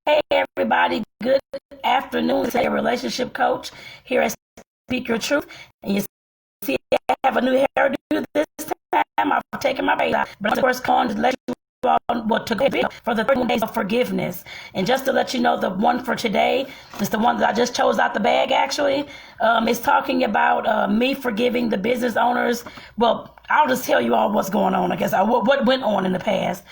Hey everybody, good afternoon. It's a relationship coach here at Speak Your Truth. And you see I have a new hairdo this time. I've taken my braids out. But of course, calling to let you all what to go for the 31 days of forgiveness. And just to let you know, the one for today is the one that I just chose out the bag actually. It's talking about me forgiving the business owners. Well, I'll just tell you all what's going on, I guess, what went on in the past.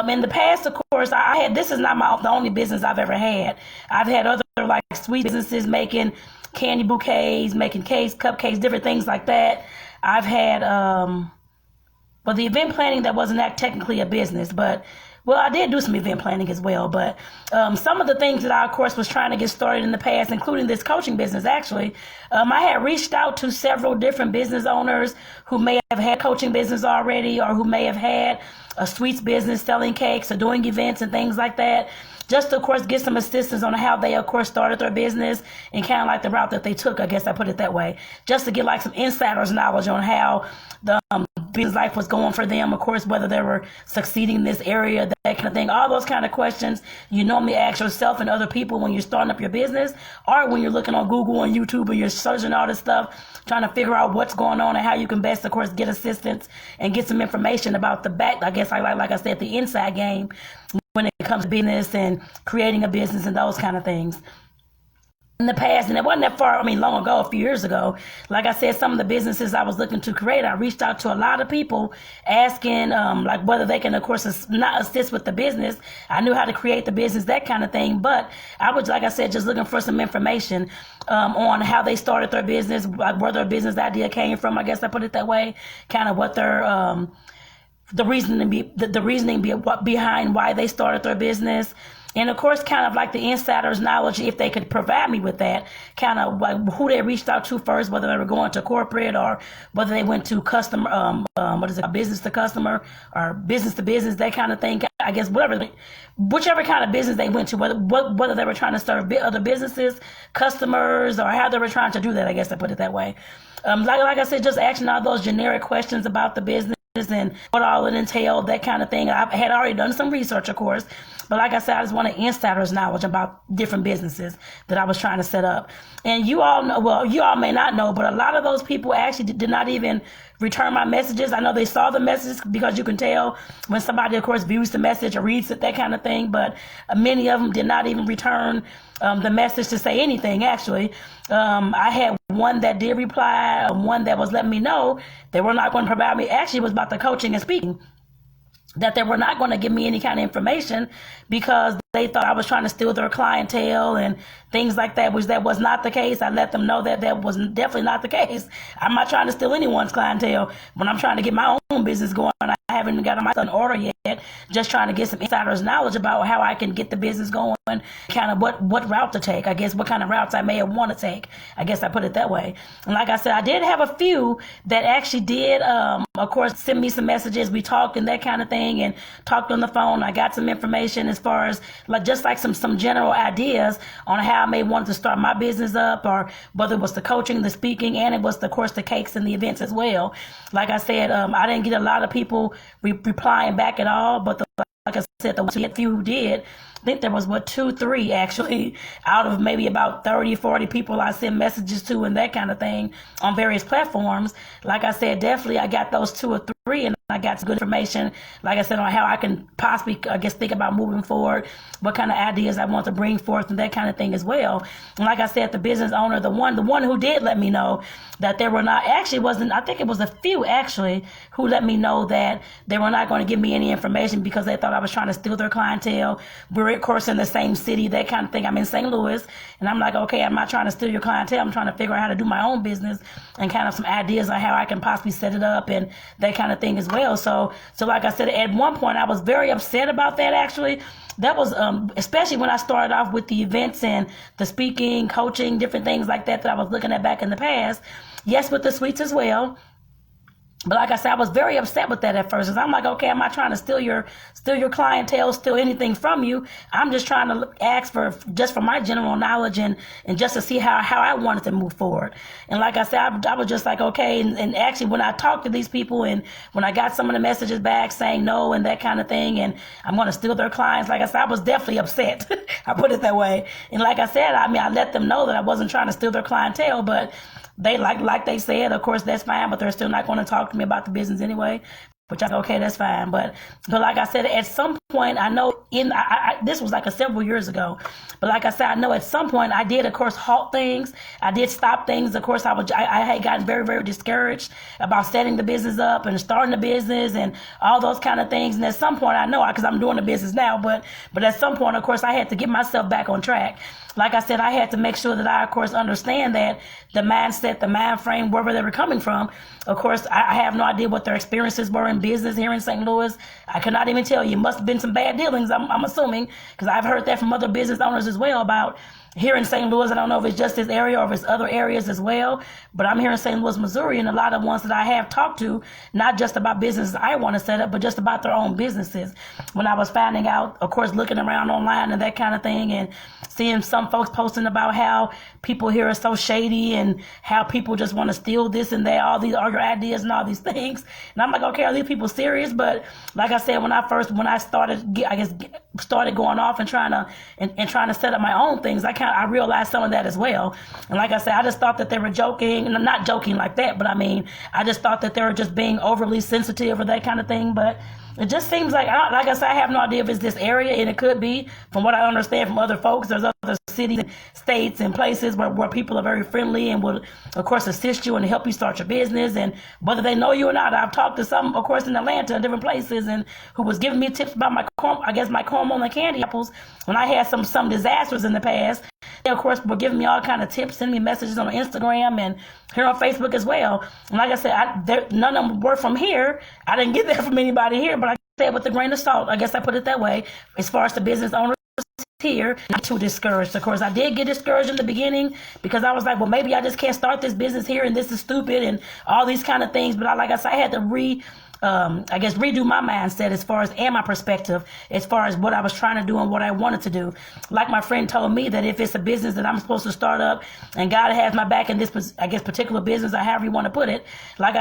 In the past, of course, I had, this is not the only business I've ever had. I've had other like sweet businesses making candy bouquets, making cakes, cupcakes, different things like that. I've had, well, the event planning, that wasn't that technically a business, but well, I did do some event planning as well, but some of the things that I, of course, was trying to get started in the past, including this coaching business, actually, I had reached out to several different business owners who may have had coaching business already or who may have had a sweets business, selling cakes or doing events and things like that, just to, of course, get some assistance on how they, of course, started their business and kind of like the route that they took, I guess I put it that way, just to get like some insider's knowledge on how the business life was going for them, of course, whether they were succeeding in this area, that kind of thing, all those kind of questions you normally ask yourself and other people when you're starting up your business, or when you're looking on Google and YouTube and you're searching all this stuff, trying to figure out what's going on and how you can best, of course, get assistance and get some information about the back, I guess, like I said, the inside game when it comes to business and creating a business and those kind of things. In the past, and it wasn't that far, long ago, a few years ago, like I said, some of the businesses I was looking to create, I reached out to a lot of people asking like whether they can, of course, not assist with the business. I knew how to create the business, that kind of thing, but I was, like I said, just looking for some information on how they started their business, like where their business idea came from, I guess I put it that way, kind of what their the reasoning behind why they started their business. And of course, kind of like the insider's knowledge, if they could provide me with that, kind of like who they reached out to first, whether they were going to corporate or whether they went to customer, business to customer or business to business, that kind of thing. I guess whichever kind of business they went to, whether they were trying to serve other businesses, customers, or how they were trying to do that. I guess I put it that way. Like I said, just asking all those generic questions about the business and what all it entailed, that kind of thing. I had already done some research, of course, but like I said, I just wanted insider's knowledge about different businesses that I was trying to set up. And you all know, well, you all may not know, but a lot of those people actually did not even return my messages. I know they saw the messages because you can tell when somebody, of course, views the message or reads it, that kind of thing, but many of them did not even return the message to say anything, actually. I had one that did reply, one that was letting me know they were not going to provide me. Actually, it was about the coaching and speaking, that they were not going to give me any kind of information because they thought I was trying to steal their clientele and things like that, which that was not the case. I let them know that that was definitely not the case. I'm not trying to steal anyone's clientele when I'm trying to get my own business going. I haven't got my son order yet, just trying to get some insider's knowledge about how I can get the business going, kind of what route to take, I guess, what kind of routes I may have want to take. I guess I put it that way. And like I said, I did have a few that actually did, of course, send me some messages. We talked and that kind of thing and talked on the phone. I got some information as far as just like some general ideas on how I may want to start my business up, or whether it was the coaching, the speaking, and it was, of course, the cakes and the events as well. Like I said, I didn't get a lot of people replying back at all, but like I said, the few who did, I think there was 2, 3 actually out of maybe about 30, 40 people I sent messages to and that kind of thing on various platforms. Like I said, definitely I got those 2 or 3 and I got some good information, like I said, on how I can possibly, I guess, think about moving forward, what kind of ideas I want to bring forth and that kind of thing as well. And like I said, the business owner, the one who did let me know that there were not, actually wasn't, I think it was a few actually who let me know that they were not going to give me any information because they thought I was trying to steal their clientele. We're, of course, in the same city, that kind of thing. I'm in St. Louis, and I'm like, okay, I'm not trying to steal your clientele. I'm trying to figure out how to do my own business and kind of some ideas on how I can possibly set it up and that kind of thing as well. So like I said, at one point, I was very upset about that, actually. That was, especially when I started off with the events and the speaking, coaching, different things like that I was looking at back in the past. Yes, with the sweets as well. But like I said, I was very upset with that at first. Cause I'm like, okay, I'm not trying to steal your clientele, steal anything from you. I'm just trying to ask for my general knowledge and just to see how I wanted to move forward. And like I said, I was just like, okay. And actually, when I talked to these people and when I got some of the messages back saying no and that kind of thing, and I'm going to steal their clients, like I said, I was definitely upset. I put it that way. And like I said, I mean, I let them know that I wasn't trying to steal their clientele, but they like they said, of course, that's fine, but they're still not going to talk to me about the business anyway. Which I said, okay, that's fine. But like I said, at some point, I know this was like several years ago. But like I said, I know at some point I did, of course, halt things. I did stop things. Of course, I had gotten very, very discouraged about setting the business up and starting the business and all those kind of things. And at some point, I know, because I'm doing the business now, but at some point, of course, I had to get myself back on track. Like I said, I had to make sure that I, of course, understand that the mindset, the mind frame, wherever they were coming from. Of course, I have no idea what their experiences were in business here in St. Louis. I cannot even tell you. It must have been some bad dealings, I'm assuming, because I've heard that from other business owners as well about here in St. Louis. I don't know if it's just this area or if it's other areas as well, but I'm here in St. Louis, Missouri, and a lot of ones that I have talked to, not just about businesses I want to set up, but just about their own businesses. When I was finding out, of course, looking around online and that kind of thing, and seeing some folks posting about how people here are so shady and how people just want to steal this and that, all your ideas and all these things. And I'm like, okay, are these people serious? But like I said, when I started going off and trying to set up my own things, I realized some of that as well. And like I said, I just thought that they were joking, and I'm not joking like that, but I mean, I just thought that they were just being overly sensitive or that kind of thing. But it just seems like I said, I have no idea if it's this area, and it could be, from what I understand from other folks. There's other cities and states and places where people are very friendly and will, of course, assist you and help you start your business. And whether they know you or not, I've talked to some, of course, in Atlanta and different places, and who was giving me tips about my caramel and candy apples when I had some disasters in the past. They, of course, were giving me all kind of tips, sending me messages on Instagram and here on Facebook as well. And like I said, none of them were from here. I didn't get that from anybody here, but I said with a grain of salt. I guess I put it that way. As far as the business owners here, not too discouraged. Of course, I did get discouraged in the beginning because I was like, well, maybe I just can't start this business here, and this is stupid, and all these kind of things. But like I said, I had to redo my mindset as far as, and my perspective as far as what I was trying to do and what I wanted to do. Like my friend told me, that if it's a business that I'm supposed to start up and God has my back in this, particular business, or however you want to put it, like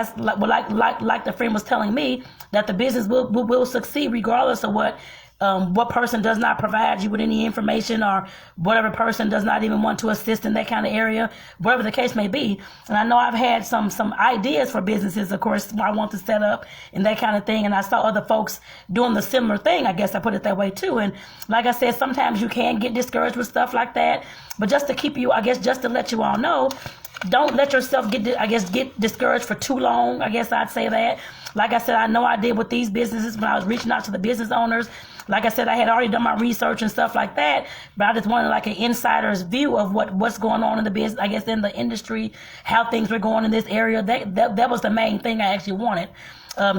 the friend was telling me, that the business will succeed regardless of what person does not provide you with any information, or whatever person does not even want to assist in that kind of area, whatever the case may be. And I know I've had some ideas for businesses, of course, I want to set up and that kind of thing. And I saw other folks doing the similar thing. I guess I put it that way too. And like I said, sometimes you can get discouraged with stuff like that. But just to keep you, just to let you all know, don't let yourself get discouraged for too long. I guess I'd say that. Like I said, I know I did with these businesses when I was reaching out to the business owners. Like I said, I had already done my research and stuff like that, but I just wanted like an insider's view of what's going on in the business, I guess in the industry, how things were going in this area. That was the main thing I actually wanted.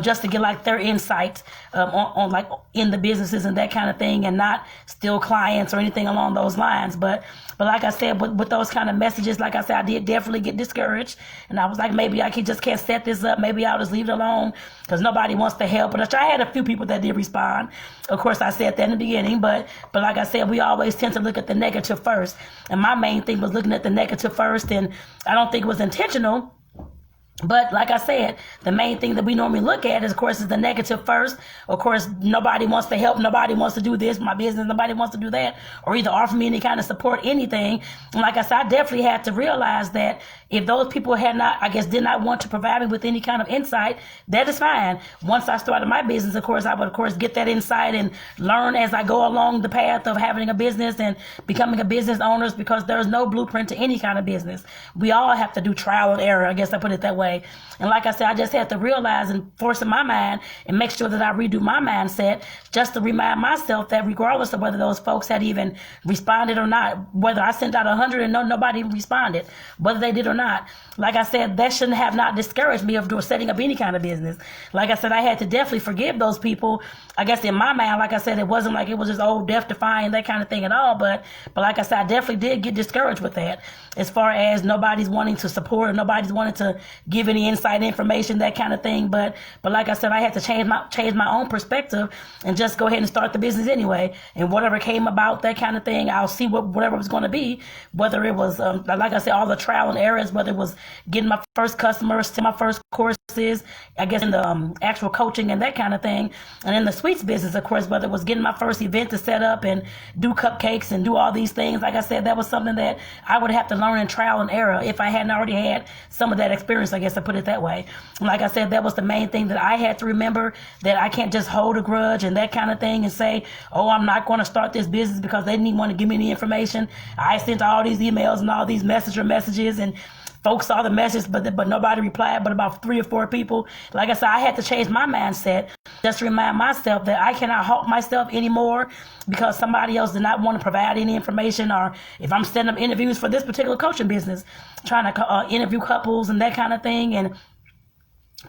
Just to get like their insight on like in the businesses and that kind of thing, and not steal clients or anything along those lines. But like I said, with those kind of messages, like I said, I did definitely get discouraged, and I was like, maybe I just can't set this up. Maybe I'll just leave it alone because nobody wants to help. But I had a few people that did respond. Of course, I said that in the beginning, but like I said, we always tend to look at the negative first, and my main thing was looking at the negative first, and I don't think it was intentional. But like I said, the main thing that we normally look at is, of course, is the negative first. Of course, nobody wants to help. Nobody wants to do this, my business. Nobody wants to do that, or either offer me any kind of support, anything. And like I said, I definitely had to realize that if those people did not want to provide me with any kind of insight, that is fine. Once I started my business, of course, I would, of course, get that insight and learn as I go along the path of having a business and becoming a business owner, because there's no blueprint to any kind of business. We all have to do trial and error. I guess I put it that way. And like I said, I just had to realize and force in my mind and make sure that I redo my mindset, just to remind myself that regardless of whether those folks had even responded or not, whether I sent out 100 and nobody responded, whether they did or not, like I said, that shouldn't have not discouraged me of setting up any kind of business. Like I said, I had to definitely forgive those people. I guess in my mind, like I said, it wasn't like it was just old death defying, that kind of thing at all. But like I said, I definitely did get discouraged with that, as far as nobody's wanting to support or nobody's wanting to give give any inside information, that kind of thing. But like I said, I had to change my own perspective and just go ahead and start the business anyway. And whatever came about, that kind of thing, I'll see whatever was going to be. Whether it was, like I said, all the trial and errors, whether it was getting my first customers, to my first courses, I guess in the actual coaching and that kind of thing. And in the sweets business, of course, whether it was getting my first event to set up and do cupcakes and do all these things, like I said, that was something that I would have to learn in trial and error if I hadn't already had some of that experience, I guess I put it that way. And like I said, that was the main thing that I had to remember, that I can't just hold a grudge and that kind of thing and say, oh, I'm not going to start this business because they didn't even want to give me any information. I sent all these emails and all these messages, and folks saw the message, but nobody replied, but about 3 or 4 people. Like I said, I had to change my mindset, just to remind myself that I cannot halt myself anymore because somebody else did not want to provide any information. Or if I'm setting up interviews for this particular coaching business, trying to interview couples and that kind of thing, and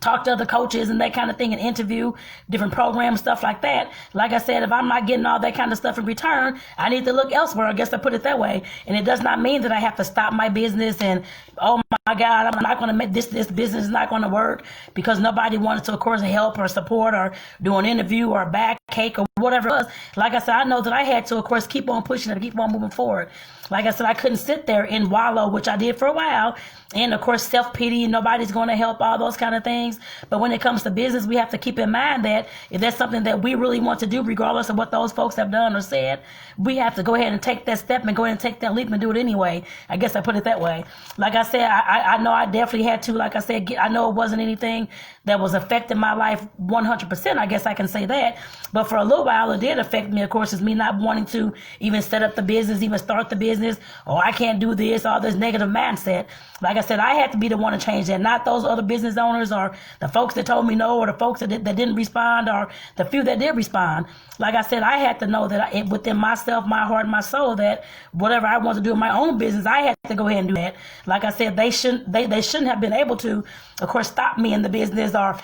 talk to other coaches and that kind of thing, and interview different programs, stuff like that. Like I said, if I'm not getting all that kind of stuff in return, I need to look elsewhere. I guess I put it that way. And it does not mean that I have to stop my business and, oh my God, I'm not going to make this business is not going to work because nobody wanted to, of course, help or support or do an interview or back cake or whatever it was. Like I said, I know that I had to, of course, keep on pushing and keep on moving forward. Like I said, I couldn't sit there and wallow, which I did for a while. And of course, self-pity, nobody's going to help, all those kind of things. But when it comes to business, we have to keep in mind that if that's something that we really want to do, regardless of what those folks have done or said, we have to go ahead and take that step and go ahead and take that leap and do it anyway. I guess I put it that way. Like I said, I know I definitely had to, like I said, I know it wasn't anything that was affecting my life 100%. I guess I can say that. But for a little while, it did affect me, of course, is me not wanting to even set up the business, even start the business, or I can't do this, all this negative mindset. Like I said, I had to be the one to change that, not those other business owners or the folks that told me no, or the folks that didn't respond, or the few that did respond. Like I said, I had to know that within myself, my heart, my soul, that whatever I want to do in my own business, I had to go ahead and do that. Like I said, they shouldn't have been able to, of course, stop me in the business or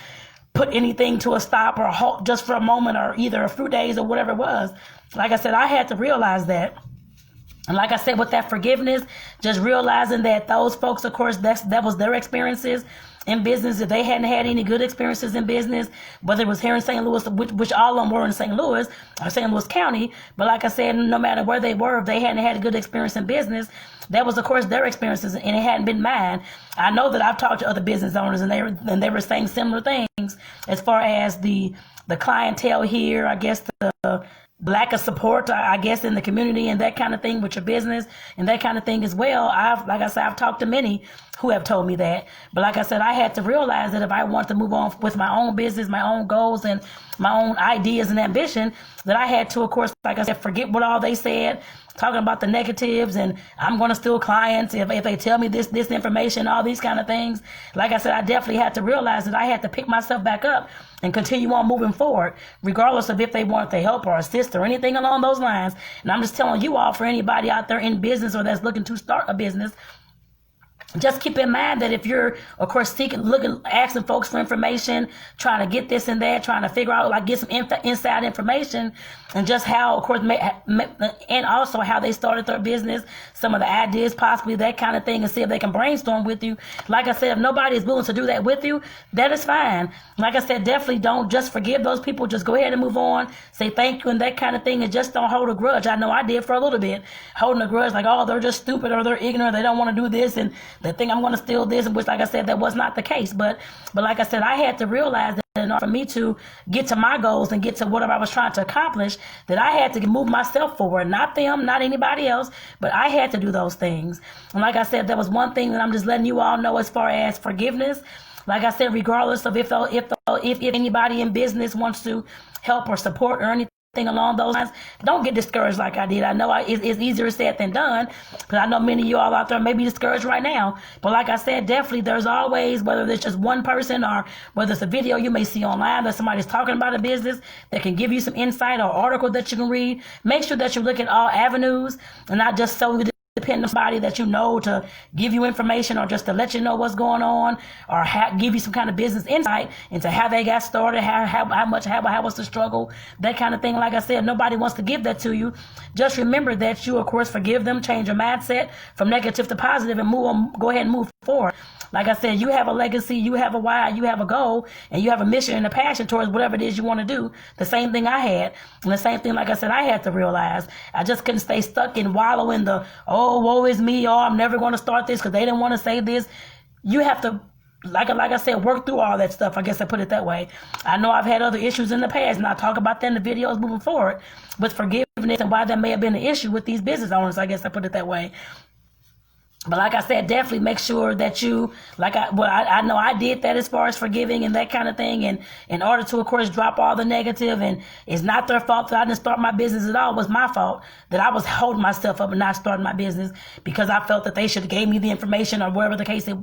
put anything to a stop or halt just for a moment, or either a few days or whatever it was. Like I said, I had to realize that. And like I said, with that forgiveness, just realizing that those folks, of course, that was their experiences in business. If they hadn't had any good experiences in business, whether it was here in St. Louis, which all of them were in St. Louis or St. Louis County, but like I said, no matter where they were, if they hadn't had a good experience in business, that was, of course, their experiences, and it hadn't been mine. I know that I've talked to other business owners, and they were saying similar things as far as the clientele here, I guess the lack of support, I guess, in the community and that kind of thing with your business and that kind of thing as well. Like I said, I've talked to many who have told me that. But like I said, I had to realize that if I want to move on with my own business, my own goals, and my own ideas and ambition, that I had to, of course, like I said, forget what all they said, talking about the negatives, and I'm going to steal clients if they tell me this information, all these kind of things. Like I said, I definitely had to realize that I had to pick myself back up and continue on moving forward, regardless of if they want to help or assist or anything along those lines. And I'm just telling you all, for anybody out there in business or that's looking to start a business, just keep in mind that if you're, of course, asking folks for information, trying to get this and that, trying to figure out, like, get some inside information, and just how, of course, and also how they started their business, some of the ideas, possibly that kind of thing, and see if they can brainstorm with you. Like I said, if nobody is willing to do that with you, that is fine. Like I said, definitely don't just forgive those people. Just go ahead and move on, say thank you and that kind of thing, and just don't hold a grudge. I know I did for a little bit, holding a grudge, like, oh, they're just stupid, or they're ignorant, they don't want to do this, and they think I'm going to steal this, which, like I said, that was not the case. But like I said, I had to realize that in order for me to get to my goals and get to whatever I was trying to accomplish, that I had to move myself forward, not them, not anybody else, but I had to do those things. And like I said, that was one thing that I'm just letting you all know as far as forgiveness. Like I said, regardless of if anybody in business wants to help or support or anything along those lines, don't get discouraged like I did. I know it's easier said than done, because I know many of you all out there may be discouraged right now. But like I said, definitely there's always, whether it's just one person or whether it's a video you may see online that somebody's talking about a business that can give you some insight, or article that you can read, make sure that you look at all avenues and not just solely depend on somebody that you know to give you information or just to let you know what's going on, or give you some kind of business insight into how they got started, how was the struggle, that kind of thing. Like I said, nobody wants to give that to you. Just remember that you, of course, forgive them, change your mindset from negative to positive, and go ahead and move forward. Like I said, you have a legacy, you have a why, you have a goal, and you have a mission and a passion towards whatever it is you want to do. The same thing I had, and the same thing, like I said, I had to realize. I just couldn't stay stuck and wallow in the, oh, woe is me, or I'm never going to start this because they didn't want to say this. You have to, like I said, work through all that stuff. I guess I put it that way. I know I've had other issues in the past, and I'll talk about that in the videos moving forward with forgiveness and why that may have been an issue with these business owners. I guess I put it that way. But like I said, definitely make sure that you, I know I did that as far as forgiving and that kind of thing. And in order to, of course, drop all the negative, and it's not their fault that I didn't start my business at all. It was my fault that I was holding myself up and not starting my business because I felt that they should have gave me the information or whatever the case it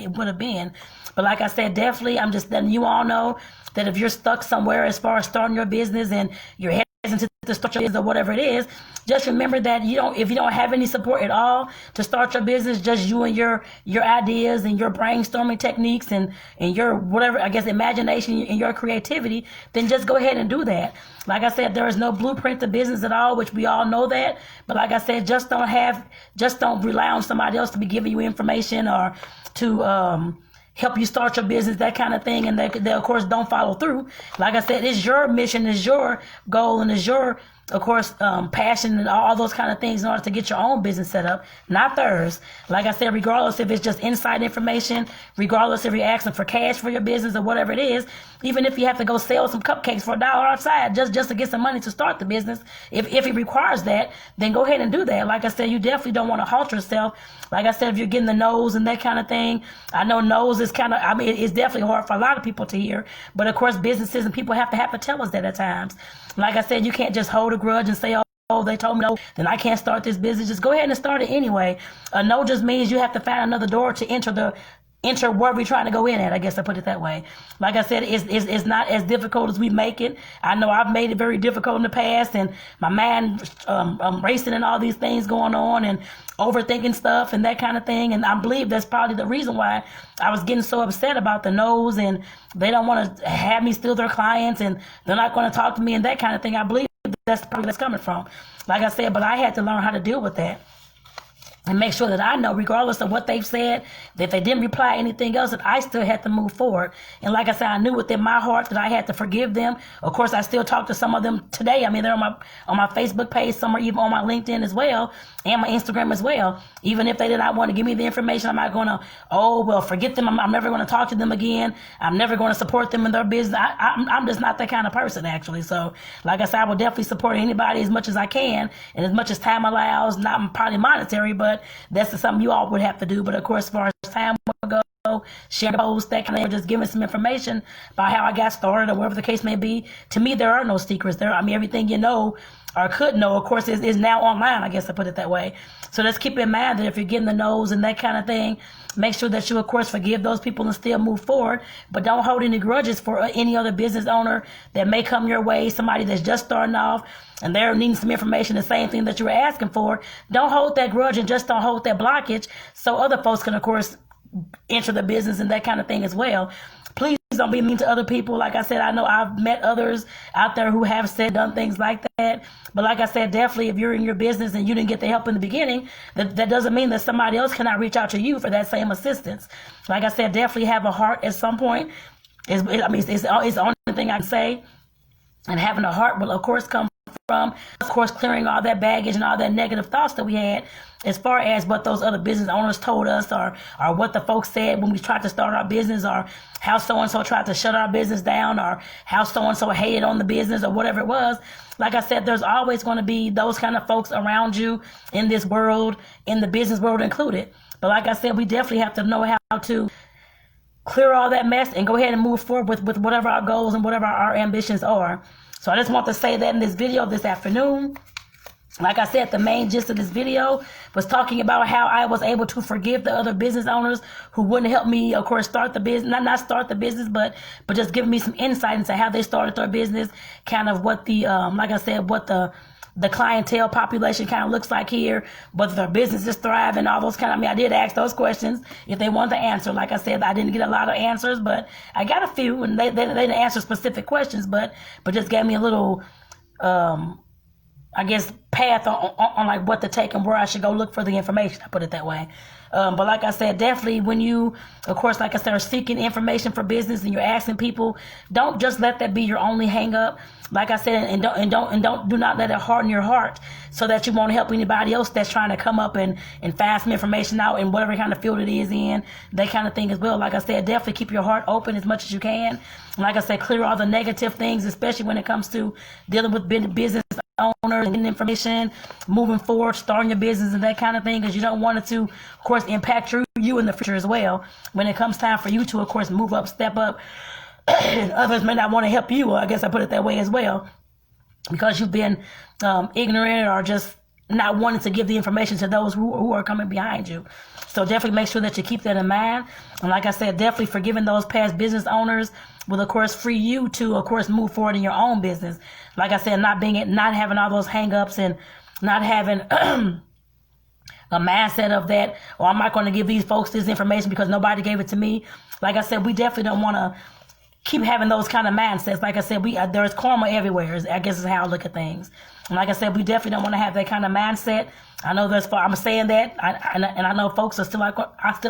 would have been. But like I said, definitely, I'm just letting you all know that if you're stuck somewhere as far as starting your business and you're hesitant to start your business or whatever it is, just remember that if you don't have any support at all to start your business, just you and your ideas and your brainstorming techniques and your whatever, I guess, imagination and your creativity, then just go ahead and do that. Like I said, there is no blueprint to business at all, which we all know that. But like I said, just don't rely on somebody else to be giving you information or to help you start your business, that kind of thing, and they of course don't follow through. Like I said, it's your mission, it's your goal, and it's your, of course, passion and all those kind of things in order to get your own business set up, not theirs. Like I said, regardless if it's just inside information, regardless if you're asking for cash for your business or whatever it is, even if you have to go sell some cupcakes for $1 outside just to get some money to start the business, if it requires that, then go ahead and do that. Like I said, you definitely don't want to halt yourself. Like I said, if you're getting the no's and that kind of thing, I know no's is kind of, it's definitely hard for a lot of people to hear, but of course businesses and people have to tell us that at times. Like I said, you can't just hold a grudge and say, oh, they told me no, then I can't start this business. Just go ahead and start it anyway. A no just means you have to find another door to enter where we're trying to go in at. I guess I put it that way. Like I said, it's not as difficult as we make it. I know I've made it very difficult in the past, and my mind racing and all these things going on and overthinking stuff and that kind of thing. And I believe that's probably the reason why I was getting so upset about the no's, and they don't want to have me steal their clients, and they're not going to talk to me and that kind of thing. I believe that's probably where that's coming from. Like I said, but I had to learn how to deal with that. And make sure that I know, regardless of what they've said, that if they didn't reply anything else, that I still had to move forward. And like I said, I knew within my heart that I had to forgive them. Of course, I still talk to some of them today. I mean, they're on my Facebook page, some are even on my LinkedIn as well, and my Instagram as well. Even if they did not want to give me the information, I'm not going to, forget them. I'm never going to talk to them again. I'm never going to support them in their business. I'm just not that kind of person, actually. So, like I said, I will definitely support anybody as much as I can and as much as time allows, not probably monetary, but that's something you all would have to do. But of course, as far as time will go, share posts, that kind of thing, just giving some information about how I got started or whatever the case may be. To me, there are no secrets there. I mean, everything you know or could know, of course, is now online, I guess I put it that way. So let's keep in mind that if you're getting the no's and that kind of thing, make sure that you, of course, forgive those people and still move forward. But don't hold any grudges for any other business owner that may come your way, somebody that's just starting off and they're needing some information, the same thing that you were asking for. Don't hold that grudge and just don't hold that blockage so other folks can, of course, enter the business and that kind of thing as well. Please don't be mean to other people. Like I said, I know I've met others out there who have done things like that. But like I said, definitely if you're in your business and you didn't get the help in the beginning, that doesn't mean that somebody else cannot reach out to you for that same assistance. Like I said, definitely have a heart at some point. It's the only thing I can say. And having a heart will, of course, come from, of course, clearing all that baggage and all that negative thoughts that we had as far as what those other business owners told us or what the folks said when we tried to start our business, or how so-and-so tried to shut our business down, or how so-and-so hated on the business, or whatever it was. Like I said, there's always going to be those kind of folks around you in this world, in the business world included. But like I said, we definitely have to know how to clear all that mess and go ahead and move forward with whatever our goals and whatever our ambitions are. So I just want to say that in this video this afternoon. Like I said, the main gist of this video was talking about how I was able to forgive the other business owners who wouldn't help me, of course, start the business, not start the business, but just giving me some insight into how they started their business, kind of what the, like I said, what the the clientele population kind of looks like here, whether their business is thriving, all those kind of, I did ask those questions if they wanted to answer. Like I said, I didn't get a lot of answers, but I got a few, and they didn't answer specific questions, but just gave me a little, I guess, path on like what to take and where I should go look for the information. I put it that way. But like I said, definitely when you, of course, like I said, are seeking information for business and you're asking people, don't just let that be your only hang up. Like I said, and do not let it harden your heart so that you won't help anybody else that's trying to come up and find some information out in whatever kind of field it is in, that kind of thing as well. Like I said, definitely keep your heart open as much as you can. And like I said, clear all the negative things, especially when it comes to dealing with business owners and getting information, moving forward, starting your business and that kind of thing, because you don't want it to, of course, impact you in the future as well. When it comes time for you to, of course, move up, step up, and others may not want to help you, or I guess I put it that way as well, because you've been ignorant or just not wanting to give the information to those who are coming behind you. So definitely make sure that you keep that in mind. And like I said, definitely forgiving those past business owners will, of course, free you to, of course, move forward in your own business. Like I said, not having all those hang-ups and not having a mindset of that, or I'm not going to give these folks this information because nobody gave it to me. Like I said, we definitely don't want to keep having those kind of mindsets. Like I said, there's karma everywhere, I guess is how I look at things. And like I said, we definitely don't want to have that kind of mindset. I know I'm saying that, and I know folks are still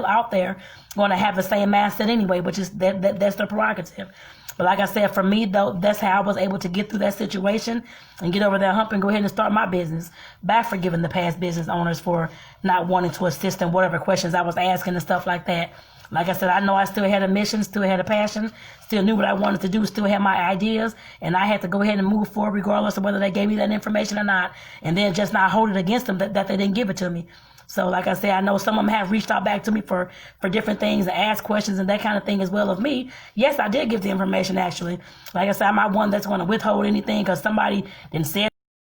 out there going to have the same mindset anyway, which is that's their prerogative. But like I said, for me, though, that's how I was able to get through that situation and get over that hump and go ahead and start my business by forgiving the past business owners for not wanting to assist in whatever questions I was asking and stuff like that. Like I said, I know I still had a mission, still had a passion, still knew what I wanted to do, still had my ideas, and I had to go ahead and move forward regardless of whether they gave me that information or not, and then just not hold it against them that they didn't give it to me. So like I said, I know some of them have reached out back to me for different things and asked questions and that kind of thing as well of me. Yes, I did give the information actually. Like I said, I'm not one that's going to withhold anything because somebody didn't say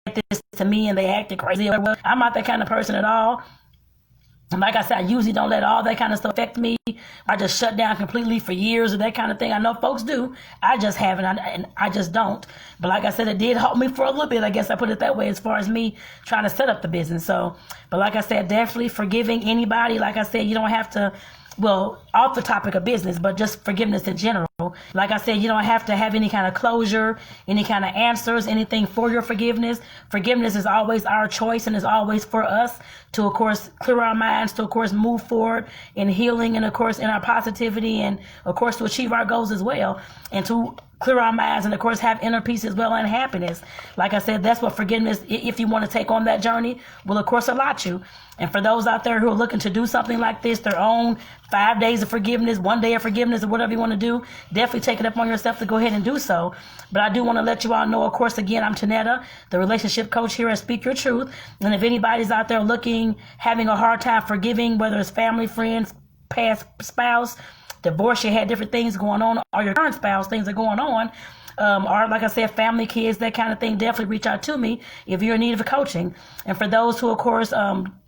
this to me and they acted crazy. I'm not that kind of person at all. And like I said, I usually don't let all that kind of stuff affect me. I just shut down completely for years or that kind of thing. I know folks do. I just haven't, and I just don't. But like I said, it did help me for a little bit. I guess I put it that way as far as me trying to set up the business. So, but like I said, definitely forgiving anybody. Like I said, you don't have to, well, off the topic of business, but just forgiveness in general. Like I said, you don't have to have any kind of closure, any kind of answers, anything for your forgiveness. Forgiveness is always our choice and is always for us to, of course, clear our minds, to, of course, move forward in healing and, of course, in our positivity and, of course, to achieve our goals as well and to clear our minds and, of course, have inner peace as well and happiness. Like I said, that's what forgiveness, if you want to take on that journey, will, of course, allot you. And for those out there who are looking to do something like this, their own 5 days of forgiveness, 1 day of forgiveness, or whatever you want to do, definitely take it up on yourself to go ahead and do so. But I do want to let you all know, of course, again, I'm Tonetta, the relationship coach here at Speak Your Truth. And if anybody's out there having a hard time forgiving, whether it's family, friends, past spouse, divorce, you had different things going on, or your current spouse, things are going on, or like I said, family, kids, that kind of thing, definitely reach out to me if you're in need of coaching. And for those who, of course,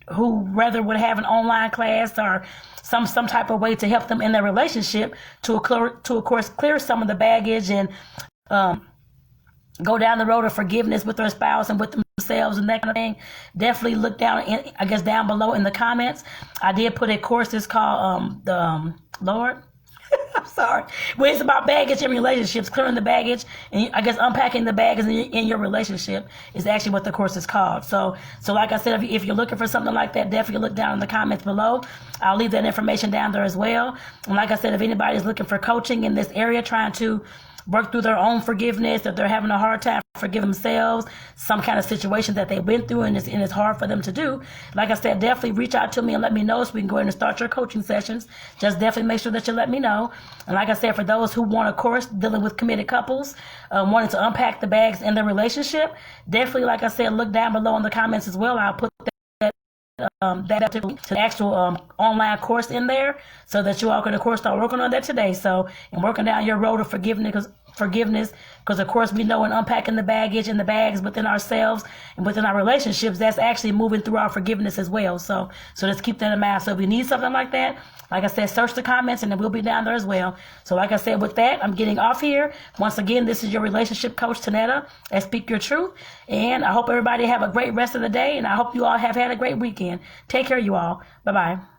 who rather would have an online class or some type of way to help them in their relationship to of course, clear some of the baggage and go down the road of forgiveness with their spouse and with themselves and that kind of thing, definitely look down below in the comments. I did put a course. It's called Lord. I'm sorry. Well, it's about baggage in relationships, clearing the baggage, and I guess unpacking the baggage in your relationship is actually what the course is called. So like I said, if you're looking for something like that, definitely look down in the comments below. I'll leave that information down there as well. And like I said, if anybody's looking for coaching in this area, trying to work through their own forgiveness, if they're having a hard time forgiving themselves, some kind of situation that they've been through and it's hard for them to do, like I said, definitely reach out to me and let me know so we can go ahead and start your coaching sessions. Just definitely make sure that you let me know. And like I said, for those who want a course dealing with committed couples, wanting to unpack the bags in their relationship, definitely, like I said, look down below in the comments as well. I'll put that to the actual online course in there so that you all can, of course, start working on that today. So, and working down your road of forgiveness, because of course we know in unpacking the baggage and the bags within ourselves and within our relationships, that's actually moving through our forgiveness as well. So let's keep that in mind. So if you need something like that, Like I said, search the comments and it will be down there as well. So like I said, with that, I'm getting off here. Once again, this is your relationship coach, Tonetta, at Speak Your Truth. And I hope everybody have a great rest of the day. And I hope you all have had a great weekend. Take care, you all. Bye-bye.